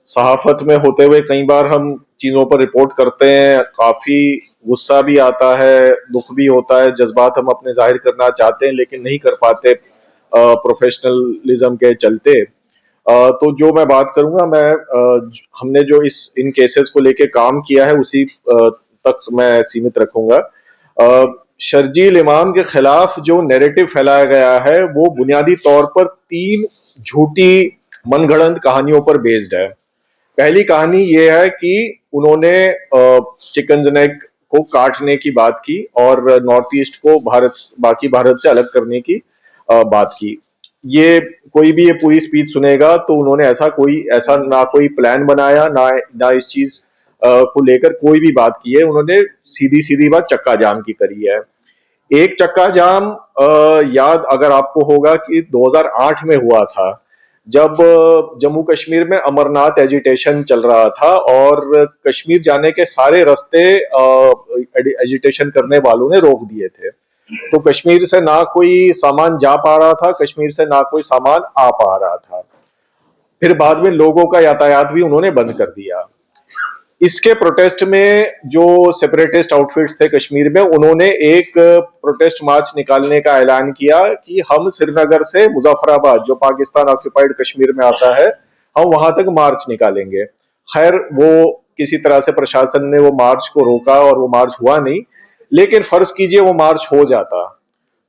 सहाफत में होते हुए कई बार हम चीज़ों पर रिपोर्ट करते हैं, काफ़ी गुस्सा भी आता है, दुख भी होता है, जज्बात हम अपने ज़ाहिर करना चाहते हैं लेकिन नहीं कर पाते प्रोफेशनलिज्म के चलते। तो जो मैं बात करूँगा, हमने जो इस इन केसेस को लेके काम किया है उसी तक मैं सीमित रखूँगा। शर्जील इमाम के खिलाफ जो नैरेटिव फैलाया गया है वो बुनियादी तौर पर 3 झूठी मनगढ़ंत कहानियों पर बेस्ड है। पहली कहानी ये है कि उन्होंने चिकन नेक को काटने की बात की और नॉर्थ ईस्ट को बाकी भारत से अलग करने की बात की। ये कोई भी ये पूरी स्पीच सुनेगा तो उन्होंने ऐसा ना कोई प्लान बनाया, ना इस चीज को लेकर कोई भी बात की है। उन्होंने सीधी सीधी बात चक्का जाम की करी है। एक चक्का जाम याद अगर आपको होगा कि 2008 में हुआ था, जब जम्मू कश्मीर में अमरनाथ एजिटेशन चल रहा था और कश्मीर जाने के सारे रास्ते एजिटेशन करने वालों ने रोक दिए थे। तो कश्मीर से ना कोई सामान जा पा रहा था, कश्मीर से ना कोई सामान आ पा रहा था। फिर बाद में लोगों का यातायात भी उन्होंने बंद कर दिया। इसके प्रोटेस्ट में जो सेपरेटिस्ट आउटफिट्स थे कश्मीर में, उन्होंने एक प्रोटेस्ट मार्च निकालने का ऐलान किया कि हम श्रीनगर से मुजफ्फराबाद, जो पाकिस्तान ऑक्यूपाइड कश्मीर में आता है, हम वहां तक मार्च निकालेंगे। खैर, वो किसी तरह से प्रशासन ने वो मार्च को रोका और वो मार्च हुआ नहीं। लेकिन फर्ज कीजिए वो मार्च हो जाता,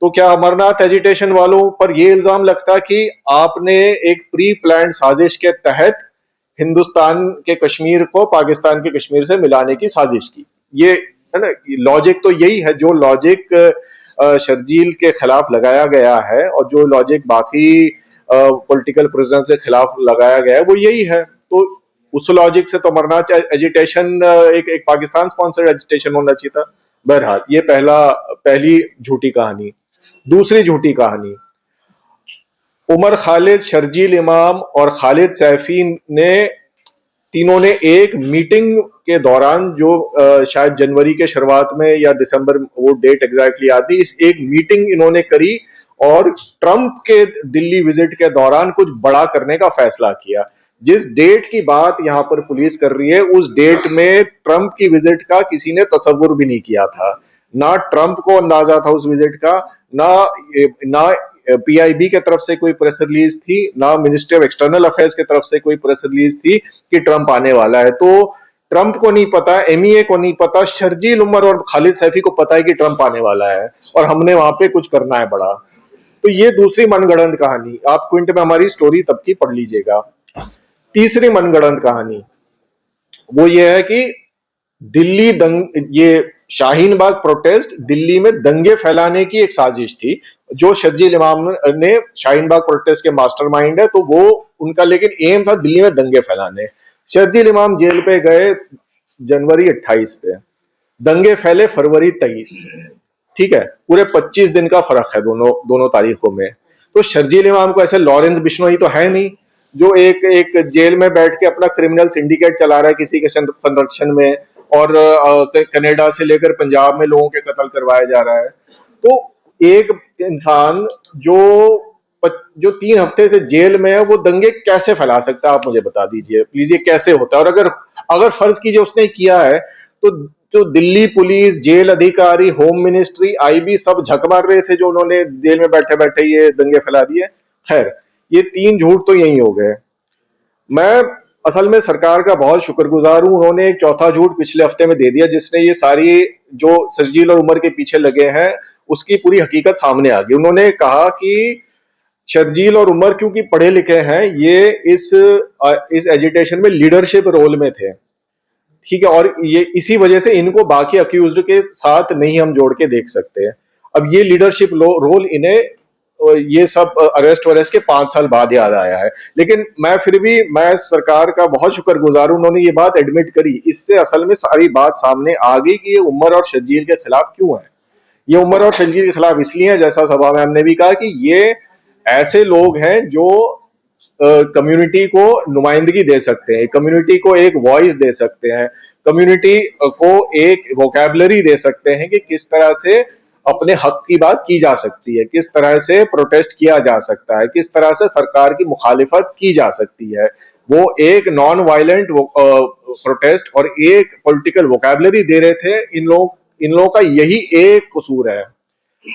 तो क्या अमरनाथ एजिटेशन वालों पर यह इल्जाम लगता कि आपने एक प्री प्लान्ड साजिश के तहत हिंदुस्तान के कश्मीर को पाकिस्तान के कश्मीर से मिलाने की साजिश की? ये है ना, लॉजिक तो यही है। जो लॉजिक शर्जील के खिलाफ लगाया गया है और जो लॉजिक बाकी पॉलिटिकल प्रिजनर्स के खिलाफ लगाया गया है वो यही है। तो उस लॉजिक से तो अमरनाथ एजिटेशन एक पाकिस्तान स्पॉन्सर्ड एजिटेशन होना चाहिए था। बहरहाल, ये पहली झूठी कहानी। दूसरी झूठी कहानी, उमर खालिद, शर्जील इमाम और खालिद सैफी ने तीनों ने एक मीटिंग के दौरान, जो शायद जनवरी के शुरुआत में या दिसंबर, वो डेट एग्जैक्टली आती, इस एक मीटिंग इन्होंने करी और ट्रंप के दिल्ली विजिट के दौरान कुछ बड़ा करने का फैसला किया। जिस डेट की बात यहां पर पुलिस कर रही है, उस डेट में ट्रंप की विजिट का किसी ने तसव्वुर भी नहीं किया था। ना ट्रंप को अंदाजा था उस विजिट का, ना पीआईबी के तरफ से कोई प्रेस रिलीज थी, ना मिनिस्ट्री ऑफ एक्सटर्नल अफेयर्स की तरफ से कोई प्रेस रिलीज थी कि ट्रंप आने वाला है। तो ट्रंप को नहीं पता, एमईए को नहीं पता, शर्जील उमर और खालिद सैफी को पता है कि ट्रंप आने वाला है और हमने वहां पे कुछ करना है बड़ा। तो ये दूसरी मनगढ़ंत कहानी, आप क्विंट में हमारी स्टोरी तब की पढ़ लीजिएगा। तीसरी मनगढ़ंत कहानी वो ये है कि ये शाहीन बाग प्रोटेस्ट दिल्ली में दंगे फैलाने की एक साजिश थी। जो शर्जील इमाम ने, शाहीन बाग प्रोटेस्ट के मास्टरमाइंड है, तो वो उनका लेकिन एम था दिल्ली में दंगे फैलाने। शर्जील इमाम जेल पे गए जनवरी 28 पे, दंगे फैले फरवरी 23। ठीक है, पूरे 25 दिन का फर्क है दोनों तारीखों में। तो शर्जील इमाम को ऐसे लॉरेंस बिश्नोई तो है नहीं जो एक जेल में बैठ के अपना क्रिमिनल सिंडिकेट चला रहा है किसी के संरक्षण में, और कनाडा से लेकर पंजाब में लोगों के कत्ल करवाया जा रहा है। तो एक इंसान जो 3 हफ्ते से जेल में है, वो दंगे कैसे फैला सकता है? आप मुझे बता दीजिए प्लीज, ये कैसे होता है? और अगर फर्ज कीजिए उसने किया है, तो दिल्ली पुलिस, जेल अधिकारी, होम मिनिस्ट्री, आईबी सब झक मार रहे थे जो उन्होंने जेल में बैठे बैठे ये दंगे फैला दिए। खैर, ये 3 झूठ तो यही हो गए। मैं असल में सरकार का बहुत शुक्रगुजार हूं, उन्होंने एक चौथा झूठ पिछले हफ्ते में दे दिया, जिसने ये सारी जो शर्जील और उमर के पीछे लगे हैं उसकी पूरी हकीकत सामने आ गई। उन्होंने कहा कि शर्जील और उमर क्योंकि पढ़े लिखे हैं, ये इस एजिटेशन में लीडरशिप रोल में थे। ठीक है, और ये इसी वजह से इनको बाकी अक्यूज्ड के साथ नहीं हम जोड़ के देख सकते। अब ये लीडरशिप रोल इन्हें ये सब अरेस्ट वरेस्ट के 5 साल बाद याद आया है। लेकिन मैं सरकार का बहुत शुक्रगुजार हूं, उन्होंने ये बात एडमिट करी। इससे असल में सारी बात सामने आ गई कि ये उमर और शर्जील के खिलाफ क्यों है। ये उमर और शर्जील के खिलाफ इसलिए है, जैसा सभा में हमने भी कहा, कि ये ऐसे लोग हैं जो कम्युनिटी को नुमाइंदगी दे सकते हैं, कम्युनिटी को एक वॉइस दे सकते हैं, कम्युनिटी को एक वोकैबुलरी दे सकते हैं कि किस तरह से अपने हक की बात की जा सकती है, किस तरह से प्रोटेस्ट किया जा सकता है, किस तरह से सरकार की मुखालिफत की जा सकती है। वो एक नॉन वायलेंट प्रोटेस्ट और एक पॉलिटिकल वोकैबुलरी दे रहे थे। इन लोगों का यही एक कसूर है।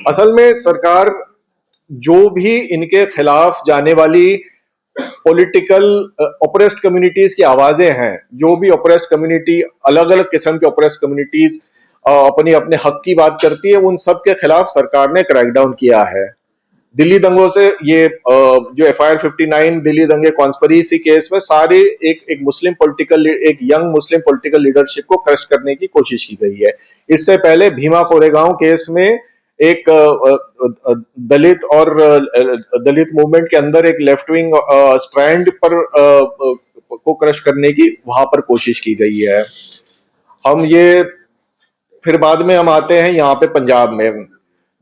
असल में सरकार जो भी इनके खिलाफ जाने वाली पॉलिटिकल ओप्रेस्ड कम्युनिटीज की आवाजें हैं, जो भी ओप्रेस्ड कम्युनिटी, अलग अलग किस्म के ओप्रेस्ड कम्युनिटीज अपनी अपने हक की बात करती है, उन सब के खिलाफ सरकार ने क्रैकडाउन किया है। दिल्ली दंगों से ये जो FIR 59 दिल्ली दंगे कॉन्स्पिरेसी केस में सारे एक मुस्लिम पॉलिटिकल, एक यंग मुस्लिम पॉलिटिकल लीडरशिप को क्रश करने की कोशिश की गई है। इससे पहले भीमा कोरेगांव केस में एक दलित और दलित मूवमेंट के अंदर एक लेफ्ट विंग स्ट्रैंड पर को क्रश करने की वहां पर कोशिश की गई है। हम ये फिर बाद में हम आते हैं यहाँ पे पंजाब में,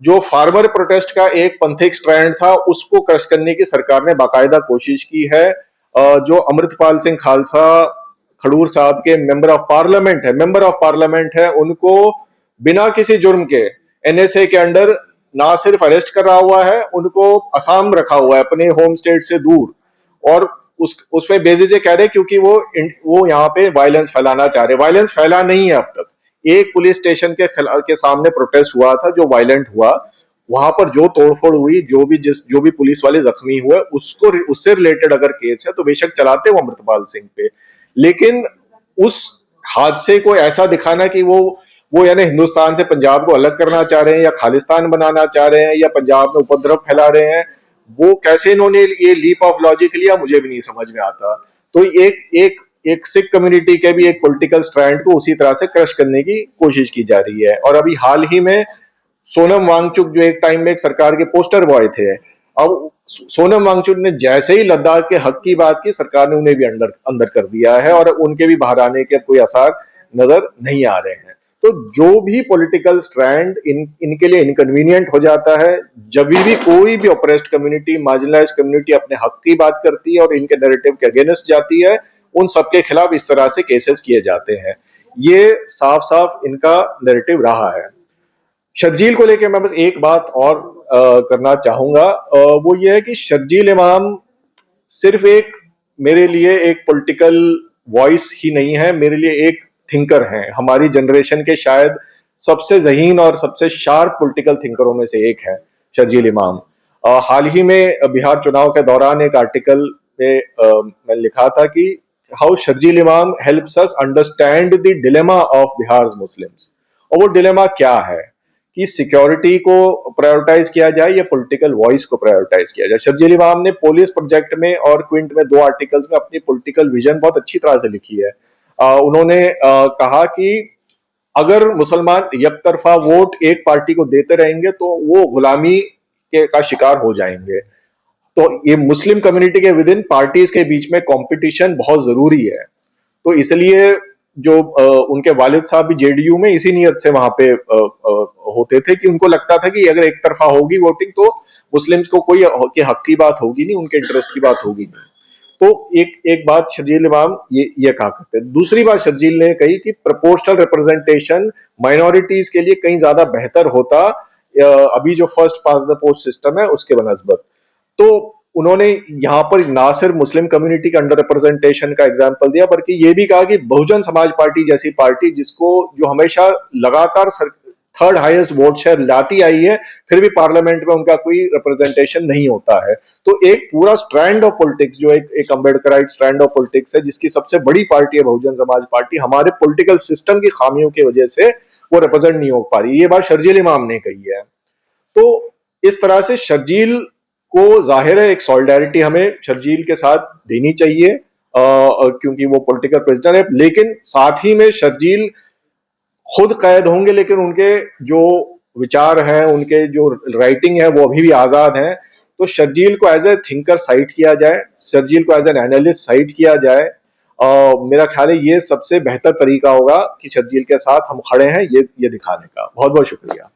जो फार्मर प्रोटेस्ट का एक पंथिक स्ट्रैंड था, उसको क्रश करने की सरकार ने बाकायदा कोशिश की है। जो अमृतपाल सिंह खालसा खडूर साहब के मेंबर ऑफ पार्लियामेंट है, उनको बिना किसी जुर्म के NSA के अंडर ना सिर्फ अरेस्ट करा हुआ है, उनको असम रखा हुआ है, अपने होम स्टेट से दूर, और उसमें बेसिस कह रहे क्योंकि वो यहाँ पे वायलेंस फैलाना चाह रहे। वायलेंस फैला नहीं है अब तक। एक पुलिस स्टेशन के सामने प्रोटेस्ट हुआ था जो वायलेंट हुआ, वहां पर जो तोड़फोड़ हुई, जो भी पुलिस वाले जख्मी हुए, उससे रिलेटेड अगर केस है तो बेशक चलाते वो अमृतपाल सिंह पे, लेकिन उस हादसे को ऐसा दिखाना कि वो यानी हिंदुस्तान से पंजाब को अलग करना चाह रहे हैं या खालिस्तान बनाना चाह रहे हैं या पंजाब में उपद्रव फैला रहे हैं, वो कैसे इन्होंने ये लीप ऑफ लॉजिक लिया मुझे भी नहीं समझ में आता। तो एक सिख कम्युनिटी के भी एक पॉलिटिकल स्ट्रैंड को उसी तरह से क्रश करने की कोशिश की जा रही है। और अभी हाल ही में सोनम वांगचुक, जो एक टाइम में एक सरकार के पोस्टर बॉय थे, अब सोनम वांगचुक ने जैसे ही लद्दाख के हक की बात की, सरकार ने उन्हें भी अंदर कर दिया है और उनके भी बाहर आने के कोई आसार नजर नहीं आ रहे हैं। तो जो भी पॉलिटिकल स्ट्रैंड इनके लिए इनकन्वीनियंट हो जाता है, जब भी कोई भी ऑप्रेस्ड कम्युनिटी, मार्जिनलाइज कम्युनिटी अपने हक की बात करती है और इनके नैरेटिव के अगेंस्ट जाती है, उन सबके खिलाफ इस तरह से केसेस किए जाते हैं। ये साफ साफ इनका नैरेटिव रहा है। शर्जील को लेकर मैं बस एक बात और करना चाहूंगा, वो ये है कि शर्जील इमाम सिर्फ मेरे लिए एक पॉलिटिकल वॉइस ही नहीं है, मेरे लिए एक थिंकर हैं। हमारी जनरेशन के शायद सबसे ज़हीन और सबसे शार्प पॉलिटिकल थिंकरों में से एक है शर्जील इमाम। हाल ही में बिहार चुनाव के दौरान एक आर्टिकल में मैंने लिखा था कि हाउ शर्जील इमाम helps us understand the dilemma of Bihar Muslims. और वो डिलेमा क्या है कि सिक्योरिटी को प्रायोरिटाइज किया जाए या पॉलिटिकल वॉइस को प्रायोरिटाइज किया जाए। शर्जील इमाम ने पुलिस प्रोजेक्ट में और क्विंट में 2 आर्टिकल्स में अपनी पॉलिटिकल विजन बहुत अच्छी तरह से लिखी है। उन्होंने कहा कि अगर मुसलमान एकतरफा वोट एक पार्टी को देते रहेंगे तो वो गुलामी का शिकार हो जाएंगे। तो ये मुस्लिम कम्युनिटी के विद इन पार्टीज के बीच में कंपटीशन बहुत जरूरी है। तो इसलिए जो उनके वालिद साहब भी JDU में इसी नियत से वहां पे होते थे कि उनको लगता था कि अगर एक तरफा होगी वोटिंग तो मुस्लिम्स को कोई के हक की बात होगी नहीं, उनके इंटरेस्ट की बात होगी नहीं। तो एक बात शर्जील इमाम ये कहा करते हैं। दूसरी बात शर्जील ने कही कि प्रोपोर्शनल रिप्रेजेंटेशन माइनॉरिटीज के लिए कहीं ज्यादा बेहतर होता अभी जो first pass the post system है उसके बनस्बत। तो उन्होंने यहाँ पर ना सिर्फ मुस्लिम कम्युनिटी के अंडर रिप्रेजेंटेशन का एग्जाम्पल दिया, बल्कि ये भी कहा कि बहुजन समाज पार्टी जैसी पार्टी जो हमेशा लगातार थर्ड हाईएस्ट वोट शेयर लाती आई है, फिर भी पार्लियामेंट में उनका कोई रिप्रेजेंटेशन नहीं होता है। तो एक पूरा स्ट्रैंड ऑफ पॉलिटिक्स, जो एक अम्बेडकराइट स्ट्रैंड ऑफ पॉलिटिक्स है, जिसकी सबसे बड़ी पार्टी है बहुजन समाज पार्टी, हमारे पॉलिटिकल सिस्टम की खामियों की वजह से वो रिप्रेजेंट नहीं हो पा रही। ये बात शर्जील इमाम ने कही है। तो इस तरह से शर्जील को जाहिर है एक सॉलिडारिटी हमें शर्जील के साथ देनी चाहिए, क्योंकि वो पॉलिटिकल प्रिजनर है, लेकिन साथ ही में शर्जील खुद कैद होंगे, लेकिन उनके जो विचार हैं, उनके जो राइटिंग है, वो अभी भी आजाद हैं। तो शर्जील को एज ए थिंकर साइट किया जाए, शर्जील को एज एन एनालिस्ट साइट किया जाए। मेरा ख्याल है ये सबसे बेहतर तरीका होगा कि शर्जील के साथ हम खड़े हैं, ये दिखाने का। बहुत बहुत शुक्रिया।